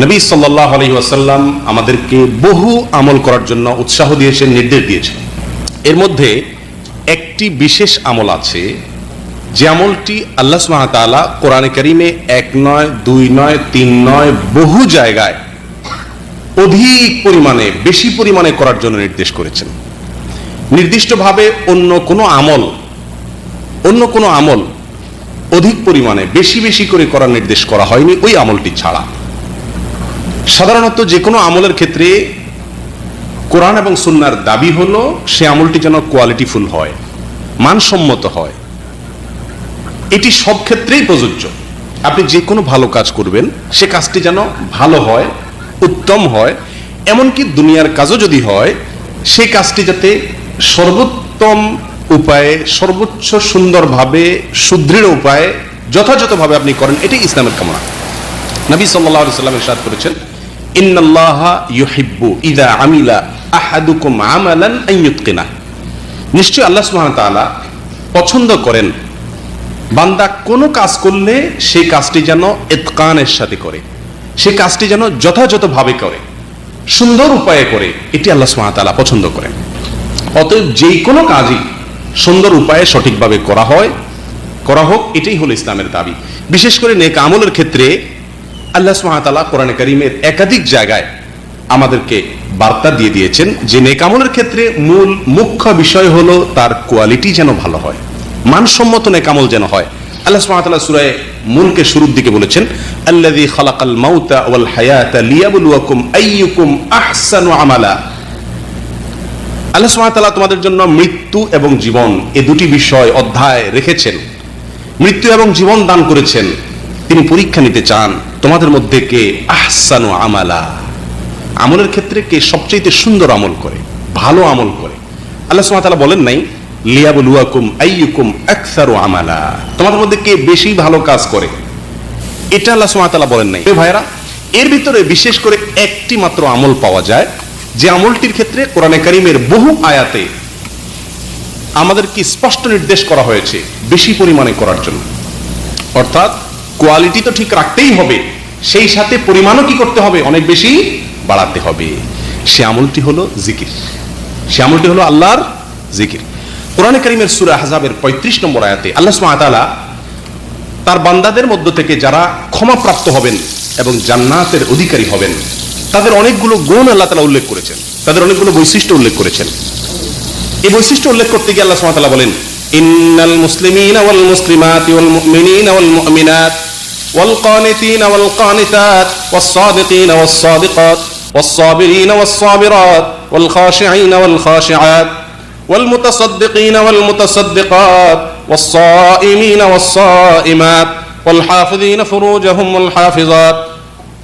নবী সাল্লাল্লাহু আলাইহি ওয়াসাল্লাম আমাদেরকে বহু আমল করার জন্য উৎসাহ দিয়েছেন, নির্দেশ দিয়েছেন। এর মধ্যে একটি বিশেষ আমল আছে, যে আমলটি আল্লাহ সুবহানাহু ওয়া তাআলা কোরআনে কারীমে 1 নয় 2 নয় 3 নয় বহু জায়গায় অধিক পরিমাণে, বেশি পরিমাণে করার জন্য নির্দেশ করেছেন। নির্দিষ্টভাবে অন্য কোনো আমল অধিক পরিমাণে বেশি বেশি করে করার নির্দেশ করা হয়নি ওই আমলটি ছাড়া। সাধারণত যে কোনো আমলের ক্ষেত্রে কোরআন এবং সুন্নাহর দাবি হলো সে আমলটি যেন কোয়ালিটিফুল হয়, মানসম্মত হয়। এটি সব ক্ষেত্রেই প্রযোজ্য। আপনি যে কোনো ভালো কাজ করবেন সে কাজটি যেন ভালো হয়, উত্তম হয়, এমনকি দুনিয়ার কাজও যদি হয় সেই কাজটি যাতে সর্বোত্তম উপায়ে, সর্বোচ্চ সুন্দরভাবে, সুদৃঢ় উপায়ে, যথাযথভাবে আপনি করেন, এটাই ইসলামের কামনা। নবী সাল্লাল্লাহু আলাইহি ওয়াসাল্লাম ইরশাদ করেছেন, ইন্নাল্লাহা ইউহিব্বু ইযা আমিলা আহাদুকুম আমালান আন ইউতকিনা। নিশ্চয় আল্লাহ সুবহানাহু ওয়া তাআলা পছন্দ করেন বান্দা কোনো কাজ করলে সেই কাজটি যেন ইতকানের সাথে করে, সেই কাজটি যেন যথাযথভাবে করে, সুন্দর উপায়ে করে। এটি আল্লাহ সুবহানাহু ওয়া তাআলা পছন্দ করেন। অতএব যেই কোনো কাজই সুন্দর উপায়ে সঠিকভাবে করা হোক, এটাই হলো ইসলামের দাবি। বিশেষ করে নেক আমলের ক্ষেত্রে আল্লাহ সুবহানাহু ওয়া তাআলা কোরআনে কারীমের একাধিক জায়গায় আমাদেরকে বার্তা দিয়ে দিয়েছেন যে নেক আমলের ক্ষেত্রে মুখ্য বিষয় হলো তার কোয়ালিটি যেন ভালো হয়, মানসম্মত নেক আমল যেন হয়। আল্লাহ সুবহানাহু ওয়া তাআলা সূরা মুলকের শুরুর দিকে বলেছেন, আল্লাযী খালাকাল মাউতা ওয়াল হায়াতা লিয়াবলুয়াকুম আইয়ুকুম আহসানু আমালা। আল্লাহ সুবহানাহু ওয়া তাআলা তোমাদের জন্য মৃত্যু এবং জীবন এই দুটি বিষয় অধ্যায় রেখেছেন, মৃত্যু এবং জীবন দান করেছেন। তিনি পরীক্ষা নিতে চান তোমাদের মধ্যে কে আহসানু আমালা, আমলের ক্ষেত্রে কে সবচেয়ে সুন্দর আমল করে, ভালো আমল করে। আল্লাহ সুবহানাহু ওয়া তাআলা বলেন নাই লিয়াবলুয়াকুম আইয়ুকুম আকসারু আমালা, তোমাদের মধ্যে কে বেশি ভালো কাজ করে, এটা আল্লাহ সুবহানাহু ওয়া তাআলা বলেন নাই। ভাইরা, এর ভিতরে বিশেষ করে একটি মাত্র আমল পাওয়া যায় যে আমলটির ক্ষেত্রে কোরআনে কারীমের বহু আয়াতে আমাদেরকে স্পষ্ট নির্দেশ করা হয়েছে বেশি পরিমাণে করার জন্য। অর্থাৎ কোয়ালিটি তো ঠিক রাখতেই হবে, সেই সাথে পরিমাণও কি করতে হবে, অনেক বেশি বাড়াতে হবে। সে আমলটি হলো জিকির, সে আমলটি হলো আল্লাহর জিকির। কোরআনে কারীমের সূরা আহজাবের 35 নম্বর আয়াতে আল্লাহ সুবহানাহু ওয়া তাআলা তার বান্দাদের মধ্য থেকে যারা ক্ষমাপ্রাপ্ত হবেন এবং জান্নাতের অধিকারী হবেন তাদের অনেকগুলো গুণ আল্লাহ তাআলা উল্লেখ করেছেন, তাদের অনেকগুলো বৈশিষ্ট্য উল্লেখ করেছেন। এই বৈশিষ্ট্য উল্লেখ করতে গিয়ে আল্লাহ সুবহানাহু ওয়া তাআলা বলেন, ইন্নাল মুসলিমিনা ওয়াল মুসলিমাতি ওয়াল মুমিনিনা ওয়াল মুমিনাত ওয়াল কানিতিনা ওয়াল কানিতাত ওয়াস সাদিকিনা ওয়াস সাদিকাত ওয়াস সাবিরিনা ওয়াস সাবিরাত ওয়াল খাশিঈনা ওয়াল খাশিআত ওয়াল মুতাসাদ্দিকিনা ওয়াল মুতাসাদ্দিকাত ওয়াস সাইমিনা ওয়াস সাইমাত ওয়াল হাফিযিনা ফুরুজাহুম ওয়াল হাফিজাত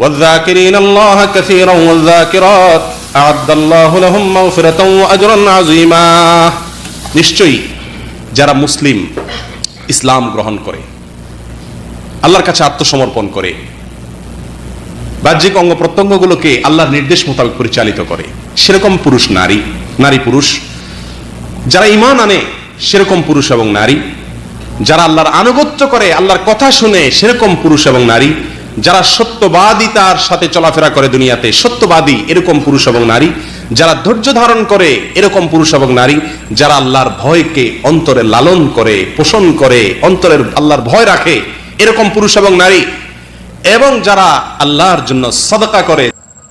والذاكرين الله كثيرا والذاكرات أعد الله لهم مغفرة وأجرا عظيما। নিশ্চয়ই যারা মুসলিম, ইসলাম গ্রহণ করে, আল্লাহর কাছে আত্মসমর্পণ করে, বাহ্যিক অঙ্গ প্রত্যঙ্গগুলোকে আল্লাহর নির্দেশ মোতাবেক পরিচালিত করে, সেরকম পুরুষ নারী পুরুষ, যারা ঈমান আনে সেরকম পুরুষ এবং নারী, যারা আল্লাহর আনুগত্য করে, আল্লাহর কথা শুনে সেরকম পুরুষ এবং নারী, যারা সত্যবাদিতার সাথে চলাফেরা করে দুনিয়াতে, সত্যবাদী এরকম পুরুষ এবং নারী, যারা ধৈর্য ধারণ করে এরকম পুরুষ এবং নারী, যারা আল্লাহর ভয়কে অন্তরে লালন করে, পোষণ করে, অন্তরের আল্লাহর ভয় রাখে এরকম পুরুষ এবং নারী, এবং যারা আল্লাহর জন্য সাদকা করে।